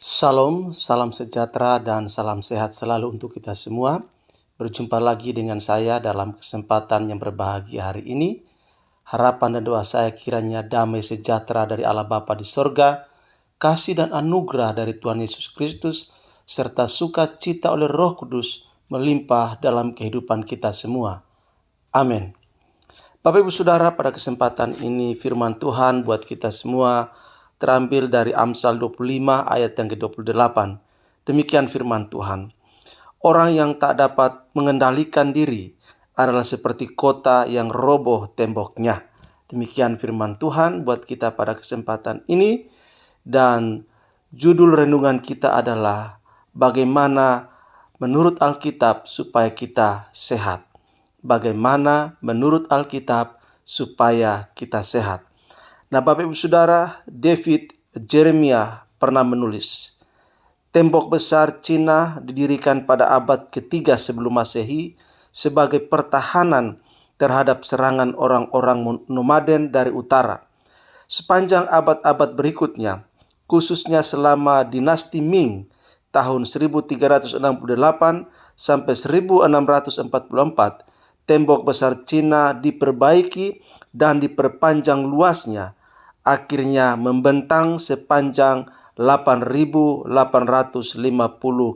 Salam, salam sejahtera dan salam sehat selalu untuk kita semua. Berjumpa lagi dengan saya dalam kesempatan yang berbahagia hari ini. Harapan dan doa saya kiranya damai sejahtera dari Allah Bapa di sorga, kasih dan anugerah dari Tuhan Yesus Kristus, serta sukacita oleh Roh Kudus melimpah dalam kehidupan kita semua. Amin. Bapak Ibu Saudara, pada kesempatan ini firman Tuhan buat kita semua terambil dari Amsal 25 ayat yang ke-28. Demikian firman Tuhan. Orang yang tak dapat mengendalikan diri adalah seperti kota yang roboh temboknya. Demikian firman Tuhan buat kita pada kesempatan ini. Dan judul renungan kita adalah bagaimana menurut Alkitab supaya kita sehat. Bagaimana menurut Alkitab supaya kita sehat. Nah, Bapak Ibu Saudara, David Jeremiah pernah menulis, tembok besar Cina didirikan pada abad ketiga sebelum Masehi sebagai pertahanan terhadap serangan orang-orang nomaden dari utara. Sepanjang abad-abad berikutnya, khususnya selama dinasti Ming tahun 1368 sampai 1644, tembok besar Cina diperbaiki dan diperpanjang luasnya, akhirnya membentang sepanjang 8.850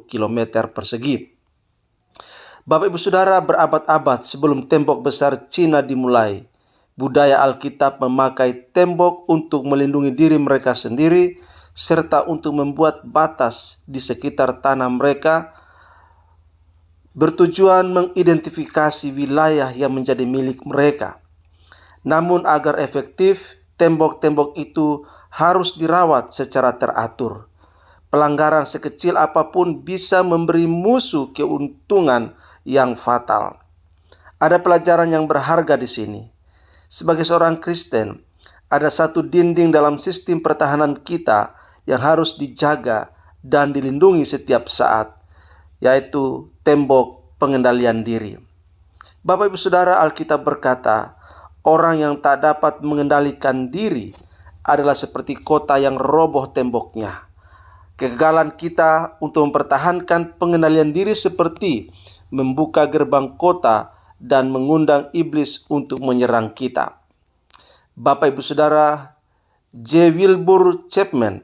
km persegi. Bapak Ibu Saudara, berabad-abad sebelum tembok besar Cina dimulai, budaya Alkitab memakai tembok untuk melindungi diri mereka sendiri, serta untuk membuat batas di sekitar tanah mereka, bertujuan mengidentifikasi wilayah yang menjadi milik mereka. Namun agar efektif, tembok-tembok itu harus dirawat secara teratur. Pelanggaran sekecil apapun bisa memberi musuh keuntungan yang fatal. Ada pelajaran yang berharga di sini. Sebagai seorang Kristen, ada satu dinding dalam sistem pertahanan kita yang harus dijaga dan dilindungi setiap saat, yaitu tembok pengendalian diri. Bapak Ibu Saudara, Alkitab berkata, orang yang tak dapat mengendalikan diri adalah seperti kota yang roboh temboknya. Kegagalan kita untuk mempertahankan pengendalian diri seperti membuka gerbang kota dan mengundang iblis untuk menyerang kita. Bapak Ibu Saudara, J. Wilbur Chapman,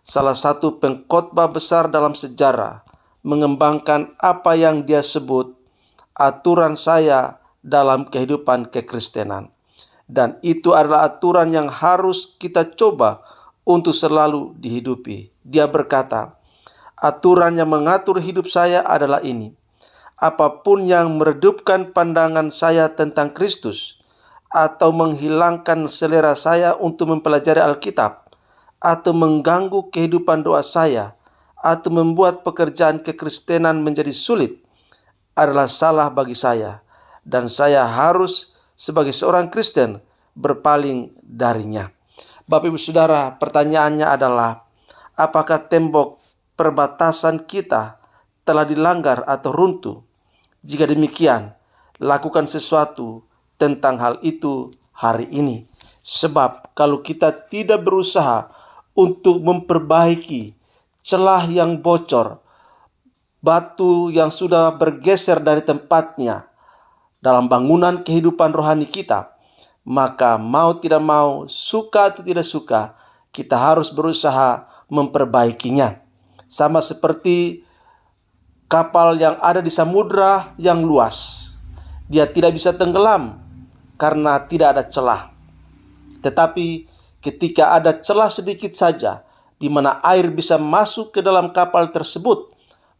salah satu pengkhotbah besar dalam sejarah, mengembangkan apa yang dia sebut aturan saya dalam kehidupan kekristenan. Dan itu adalah aturan yang harus kita coba untuk selalu dihidupi. Dia berkata, aturan yang mengatur hidup saya adalah ini. Apapun yang meredupkan pandangan saya tentang Kristus, atau menghilangkan selera saya untuk mempelajari Alkitab, atau mengganggu kehidupan doa saya, atau membuat pekerjaan kekristenan menjadi sulit, adalah salah bagi saya. Dan saya harus sebagai seorang Kristen berpaling darinya. Bapak Ibu Saudara, pertanyaannya adalah, apakah tembok perbatasan kita telah dilanggar atau runtuh? Jika demikian, lakukan sesuatu tentang hal itu hari ini. Sebab kalau kita tidak berusaha untuk memperbaiki celah yang bocor, batu yang sudah bergeser dari tempatnya dalam bangunan kehidupan rohani kita, maka mau tidak mau, suka atau tidak suka, kita harus berusaha memperbaikinya. Sama seperti kapal yang ada di samudra yang luas. Dia tidak bisa tenggelam karena tidak ada celah. Tetapi ketika ada celah sedikit saja, di mana air bisa masuk ke dalam kapal tersebut,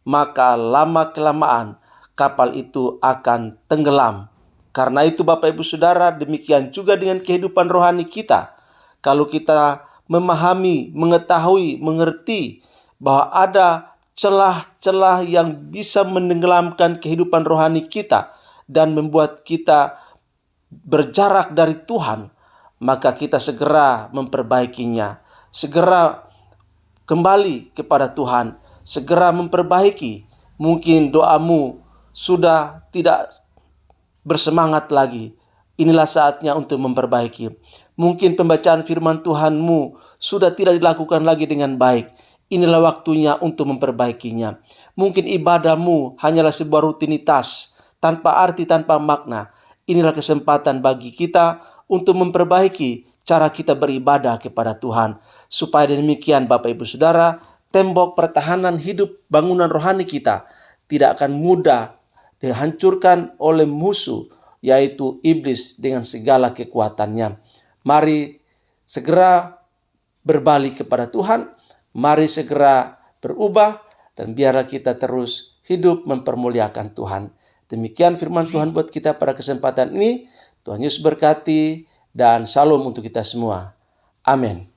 maka lama-kelamaan kapal itu akan tenggelam. Karena itu Bapak Ibu Saudara, demikian juga dengan kehidupan rohani kita. Kalau kita memahami, mengetahui, mengerti bahwa ada celah-celah yang bisa menenggelamkan kehidupan rohani kita dan membuat kita berjarak dari Tuhan, maka kita segera memperbaikinya, segera kembali kepada Tuhan, segera memperbaiki. Mungkin doamu sudah tidak bersemangat lagi. Inilah saatnya untuk memperbaiki. Mungkin pembacaan firman Tuhanmu sudah tidak dilakukan lagi dengan baik. inilah waktunya untuk memperbaikinya. Mungkin ibadahmu hanyalah sebuah rutinitas, tanpa arti, tanpa makna. Inilah kesempatan bagi kita untuk memperbaiki cara kita beribadah kepada Tuhan. Supaya demikian Bapak Ibu Saudara, tembok pertahanan hidup bangunan rohani kita tidak akan mudah dihancurkan oleh musuh, yaitu iblis dengan segala kekuatannya. Mari segera berbalik kepada Tuhan, mari segera berubah, dan biarlah kita terus hidup mempermuliakan Tuhan. Demikian firman Tuhan buat kita pada kesempatan ini. Tuhan Yesus berkati dan salam untuk kita semua. Amin.